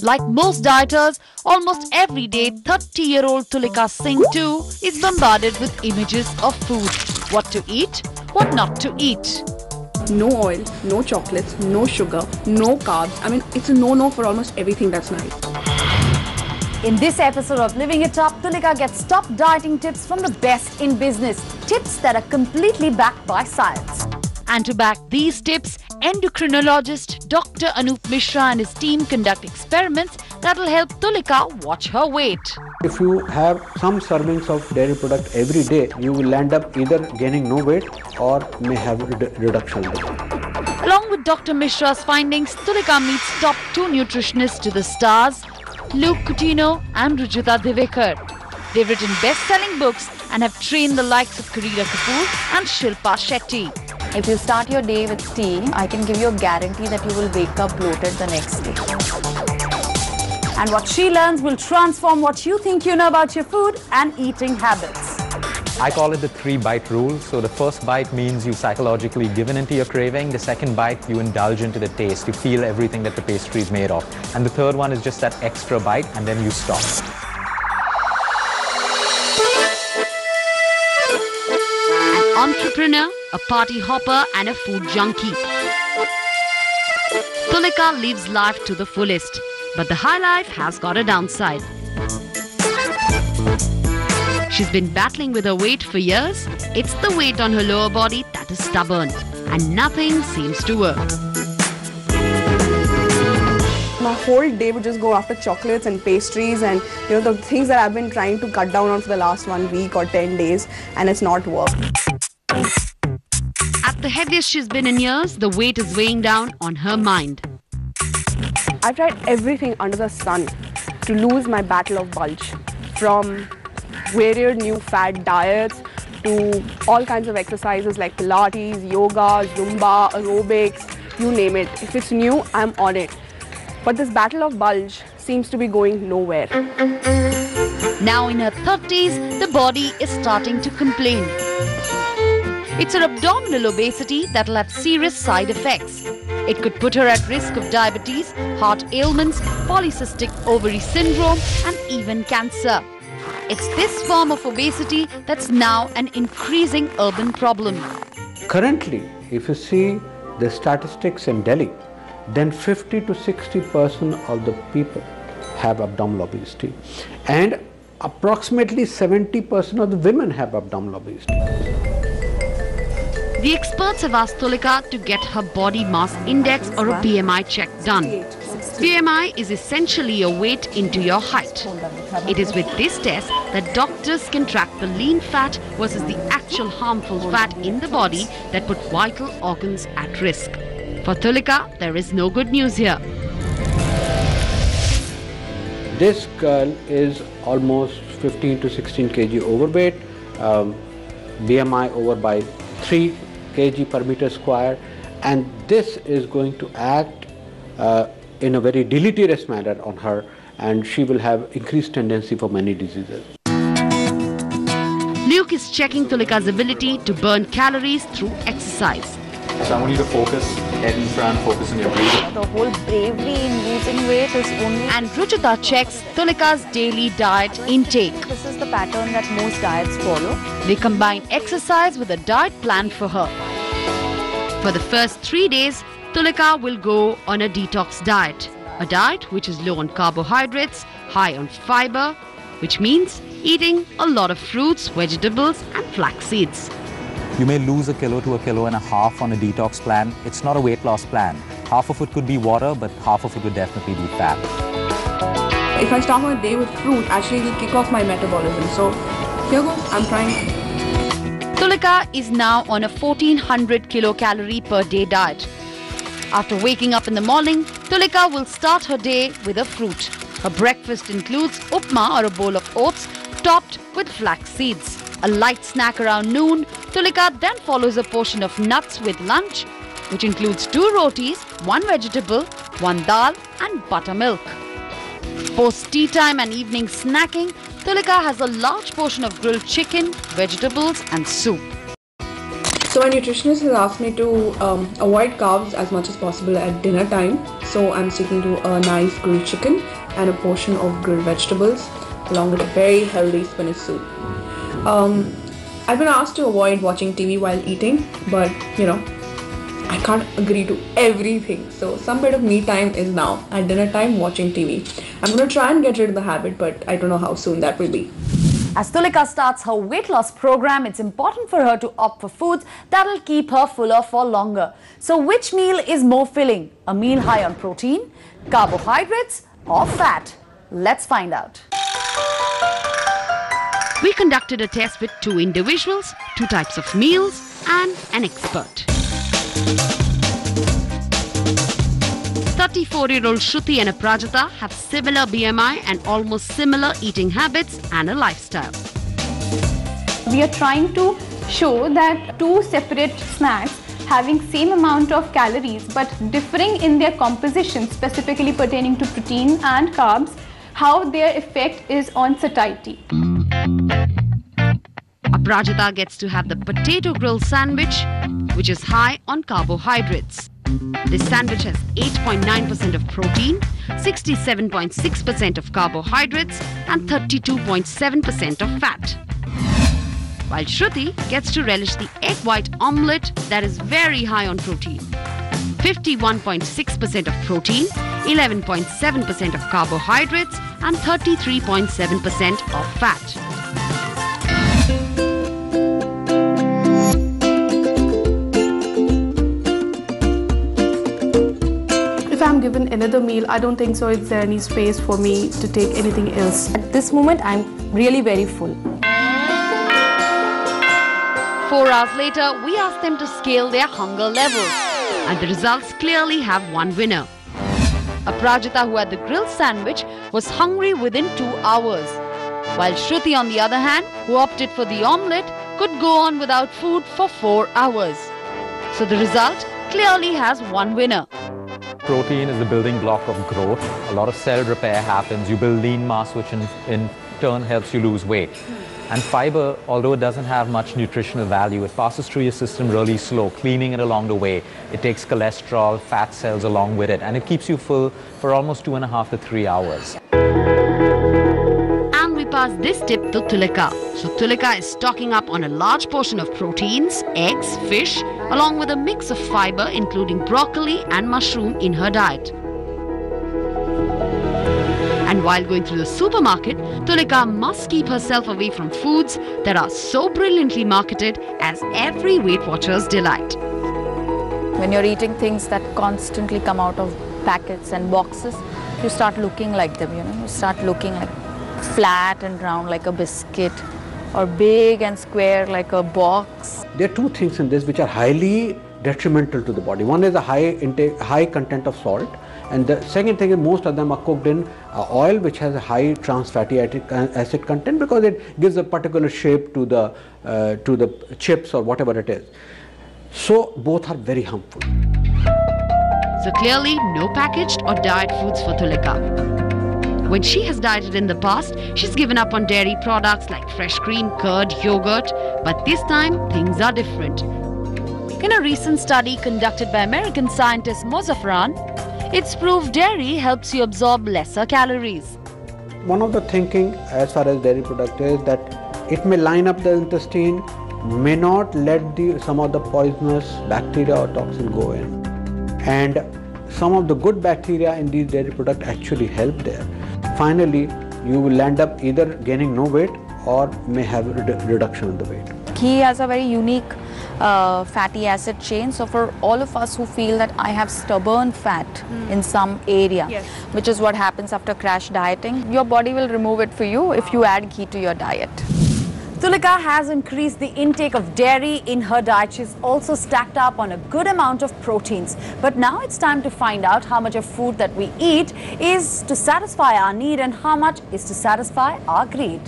Like most dieters, almost every day 30-year-old Tulika Singh too is bombarded with images of food. What to eat, what not to eat. No oil, no chocolates, no sugar, no carbs. I mean, it's a no-no for almost everything that's nice. In this episode of Living It Up, Tulika gets top dieting tips from the best in business. Tips that are completely backed by science. And to back these tips, endocrinologist Dr. Anup Mishra and his team conduct experiments that will help Tulika watch her weight. If you have some servings of dairy product every day, you will end up either gaining no weight or may have reduction. Along with Dr. Mishra's findings, Tulika meets top 2 nutritionists to the stars, Luke Coutinho and Rujita Divekar. They've written best-selling books and have trained the likes of Kareena Kapoor and Shilpa Shetty. If you start your day with tea, I can give you a guarantee that you will wake up bloated the next day. And what she learns will transform what you think you know about your food and eating habits. I call it the 3-bite rule. So the first bite means you psychologically give in into your craving. The second bite, you indulge into the taste. You feel everything that the pastry is made of. And the third one is just that extra bite, and then you stop. An entrepreneur, a party hopper and a food junkie. Tulika lives life to the fullest, but the high life has got a downside. She's been battling with her weight for years. It's the weight on her lower body that is stubborn, and nothing seems to work. My whole day would just go after chocolates and pastries and the things that I've been trying to cut down on for the last 1 week or 10 days, and it's not worked. At the heaviest she's been in years, the weight is weighing down on her mind. I've tried everything under the sun to lose my battle of bulge, from various new fad diets to all kinds of exercises like Pilates, yoga, Zumba, aerobics, you name it. If it's new, I'm on it. But this battle of bulge seems to be going nowhere. Now in her 30s, the body is starting to complain. It's her abdominal obesity that will have serious side effects. It could put her at risk of diabetes, heart ailments, polycystic ovary syndrome, and even cancer. It's this form of obesity that's now an increasing urban problem. Currently, if you see the statistics in Delhi, then 50 to 60% of the people have abdominal obesity, and approximately 70% of the women have abdominal obesity. The experts have asked Tulika to get her body mass index or a BMI check done. BMI is essentially a weight into your height. It is with this test that doctors can track the lean fat versus the actual harmful fat in the body that put vital organs at risk. For Tulika, there is no good news here. This girl is almost 15 to 16 kg overweight, BMI over by 3 kg per meter square, and this is going to act in a very deleterious manner on her, and she will have increased tendency for many diseases. Luke is checking Tulika's ability to burn calories through exercise. So I want you to focus, head in front, focus on your breathing. The whole bravery in losing weight is only... And Rujita checks Tulika's daily diet intake. This is the pattern that most diets follow. They combine exercise with a diet plan for her. For the first 3 days, Tulika will go on a detox diet. A diet which is low on carbohydrates, high on fiber, which means eating a lot of fruits, vegetables and flax seeds. You may lose 1 kilo to 1.5 kilos on a detox plan. It's not a weight loss plan. Half of it could be water, but half of it would definitely be fat. If I start my day with fruit, actually it will kick off my metabolism. So here goes, I'm trying. Tulika is now on a 1400 kilocalorie per day diet. After waking up in the morning, Tulika will start her day with a fruit. Her breakfast includes upma or a bowl of oats topped with flax seeds. A light snack around noon, Tulika then follows a portion of nuts with lunch, which includes 2 rotis, 1 vegetable, 1 dal and buttermilk. Post tea time and evening snacking, Tulika has a large portion of grilled chicken, vegetables and soup. So my nutritionist has asked me to avoid carbs as much as possible at dinner time. So I'm sticking to a nice grilled chicken and a portion of grilled vegetables along with a very healthy spinach soup. I've been asked to avoid watching TV while eating, but I can't agree to everything. So some bit of me time is now at dinner time watching TV. I'm going to try and get rid of the habit, but I don't know how soon that will be. As Tulika starts her weight loss program, it's important for her to opt for foods that'll keep her fuller for longer. So which meal is more filling? A meal high on protein, carbohydrates or fat? Let's find out. We conducted a test with 2 individuals, 2 types of meals and an expert. 34-year-old Shruti and Aprajita have similar BMI and almost similar eating habits and a lifestyle. We are trying to show that 2 separate snacks having same amount of calories but differing in their composition, specifically pertaining to protein and carbs, how their effect is on satiety. Aprajita gets to have the potato grill sandwich, which is high on carbohydrates. This sandwich has 8.9% of protein, 67.6% of carbohydrates and 32.7% of fat. While Shruti gets to relish the egg white omelette that is very high on protein. 51.6% of protein, 11.7% of carbohydrates and 33.7% of fat. If I'm given another meal, I don't think so is there any space for me to take anything else. At this moment, I'm really very full. 4 hours later, we asked them to scale their hunger levels. And the results clearly have one winner. Aprajita, who had the grilled sandwich, was hungry within 2 hours. While Shruti, on the other hand, who opted for the omelette, could go on without food for 4 hours. So the result clearly has one winner. Protein is the building block of growth. A lot of cell repair happens. You build lean mass, which in turn helps you lose weight. And fiber, although it doesn't have much nutritional value, it passes through your system really slow, cleaning it along the way. It takes cholesterol, fat cells along with it, and it keeps you full for almost 2.5 to 3 hours. And we pass this tip to Tulika. So Tulika is stocking up on a large portion of proteins, eggs, fish, along with a mix of fiber including broccoli and mushroom in her diet. And while going through the supermarket, Tulika must keep herself away from foods that are so brilliantly marketed as every Weight Watcher's delight. When you're eating things that constantly come out of packets and boxes, you start looking like them, you start looking like flat and round like a biscuit or big and square like a box. There are 2 things in this which are highly detrimental to the body. One is a high content of salt, and the second thing is most of them are cooked in oil which has a high trans fatty acid content because it gives a particular shape to the chips or whatever it is. So both are very harmful. So clearly no packaged or dyed foods for Tulika. When she has dieted in the past, she's given up on dairy products like fresh cream, curd, yogurt, but this time things are different. In a recent study conducted by American scientist Mozafran, it's proved dairy helps you absorb lesser calories. One of the thinking as far as dairy product is that it may line up the intestine, may not let some of the poisonous bacteria or toxin go in. And some of the good bacteria in these dairy products actually help there. Finally, you will end up either gaining no weight or may have a reduction in the weight. Ghee has a very unique fatty acid chain. So for all of us who feel that I have stubborn fat in some area, which is what happens after crash dieting, your body will remove it for you if you add ghee to your diet. Tulika has increased the intake of dairy in her diet. She's also stacked up on a good amount of proteins. But now it's time to find out how much of food that we eat is to satisfy our need and how much is to satisfy our greed.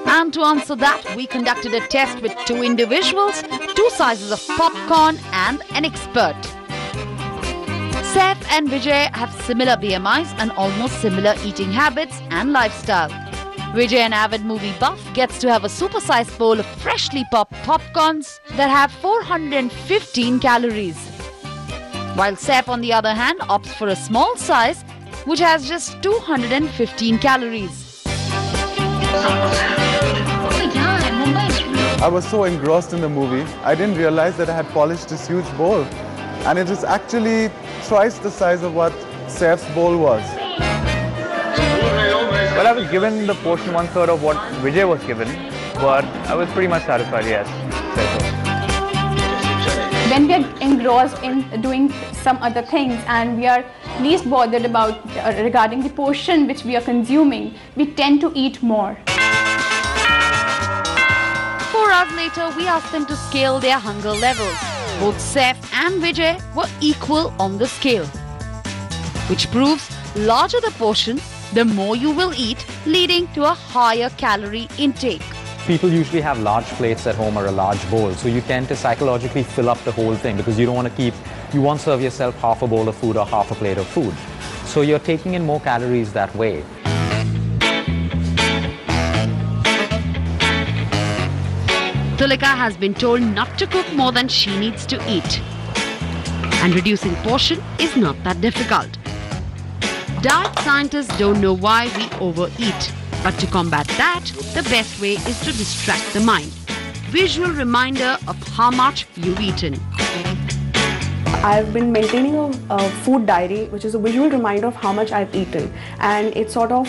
And to answer that, we conducted a test with 2 individuals, 2 sizes of popcorn and an expert. Seth and Vijay have similar BMIs and almost similar eating habits and lifestyle. Vijay, an avid movie buff, gets to have a supersized bowl of freshly popped popcorns that have 415 calories. While Saif, on the other hand, opts for a small size which has just 215 calories. I was so engrossed in the movie, I didn't realize that I had polished this huge bowl. And it is actually twice the size of what Saif's bowl was. Well, I was given the portion 1/3 of what Vijay was given, but I was pretty much satisfied, yes. When we are engrossed in doing some other things and we are least bothered about regarding the portion which we are consuming, we tend to eat more. 4 hours later, we asked them to scale their hunger levels. Both Saif and Vijay were equal on the scale, which proves larger the portion, the more you will eat, leading to a higher calorie intake. People usually have large plates at home or a large bowl, so you tend to psychologically fill up the whole thing because you don't want to you won't serve yourself half a bowl of food or half a plate of food. So you're taking in more calories that way. Tulika has been told not to cook more than she needs to eat. And reducing portion is not that difficult. Diet scientists don't know why we overeat. But to combat that, the best way is to distract the mind. Visual reminder of how much you've eaten. I've been maintaining a food diary, which is a visual reminder of how much I've eaten. And it sort of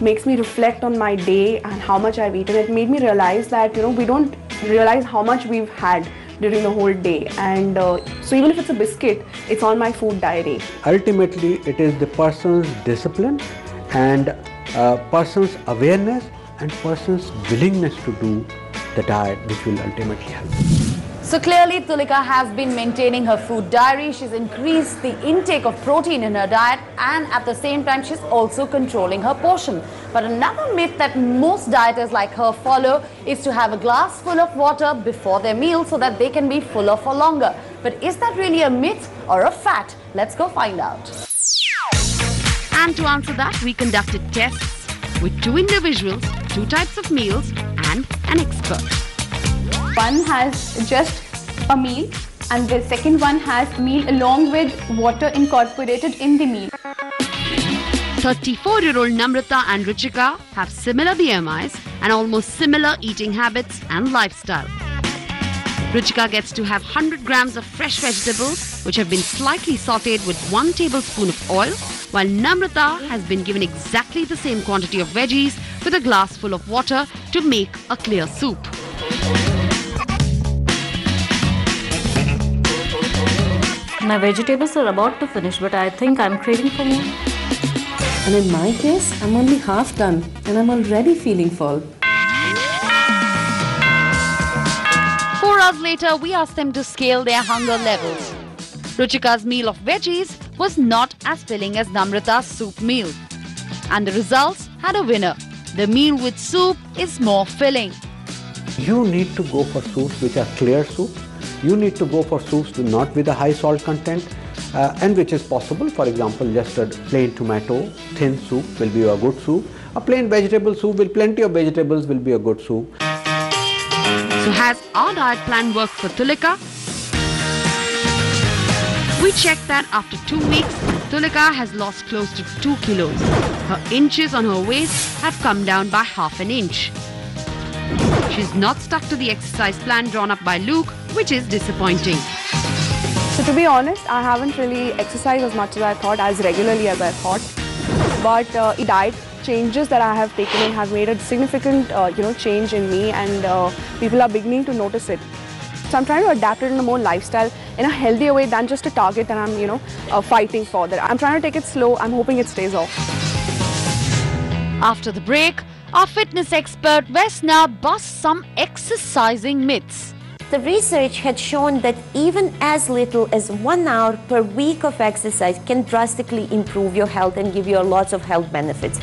makes me reflect on my day and how much I've eaten. It made me realize that, we don't realize how much we've had during the whole day. And so even if it's a biscuit, it's on my food diary. Ultimately, it is the person's discipline and person's awareness and person's willingness to do the diet which will ultimately help. So clearly, Tulika has been maintaining her food diary. She's increased the intake of protein in her diet, and at the same time, she's also controlling her portion. But another myth that most dieters like her follow is to have a glass full of water before their meal so that they can be fuller for longer. But is that really a myth or a fact? Let's go find out. And to answer that, we conducted tests with 2 individuals, 2 types of meals, and an expert. One has just a meal and the second one has meal along with water incorporated in the meal. 34-year-old Namrata and Ruchika have similar BMIs and almost similar eating habits and lifestyle. Ruchika gets to have 100 grams of fresh vegetables which have been slightly sauteed with 1 tablespoon of oil, while Namrata has been given exactly the same quantity of veggies with a glass full of water to make a clear soup. My vegetables are about to finish, but I think I'm craving for more. And in my case, I'm only half done and I'm already feeling full. 4 hours later, we asked them to scale their hunger levels. Ruchika's meal of veggies was not as filling as Namrata's soup meal. And the results had a winner. The meal with soup is more filling. You need to go for soups which are clear soup. You need to go for soups not with a high salt content and which is possible. For example, just a plain tomato, thin soup will be a good soup. A plain vegetable soup with plenty of vegetables will be a good soup. So has our diet plan worked for Tulika? We checked that after 2 weeks, Tulika has lost close to 2 kilos. Her inches on her waist have come down by ½ an inch. She's not stuck to the exercise plan drawn up by Luke, which is disappointing. So to be honest, I haven't really exercised as much as I thought, as regularly as I thought. But the diet changes that I have taken in have made a significant change in me, and people are beginning to notice it. So I'm trying to adapt it in a more lifestyle, in a healthier way than just a target that I'm fighting for. That I'm trying to take it slow. I'm hoping it stays off. After the break, our fitness expert Vesna busts some exercising myths. The research had shown that even as little as 1 hour per week of exercise can drastically improve your health and give you lots of health benefits.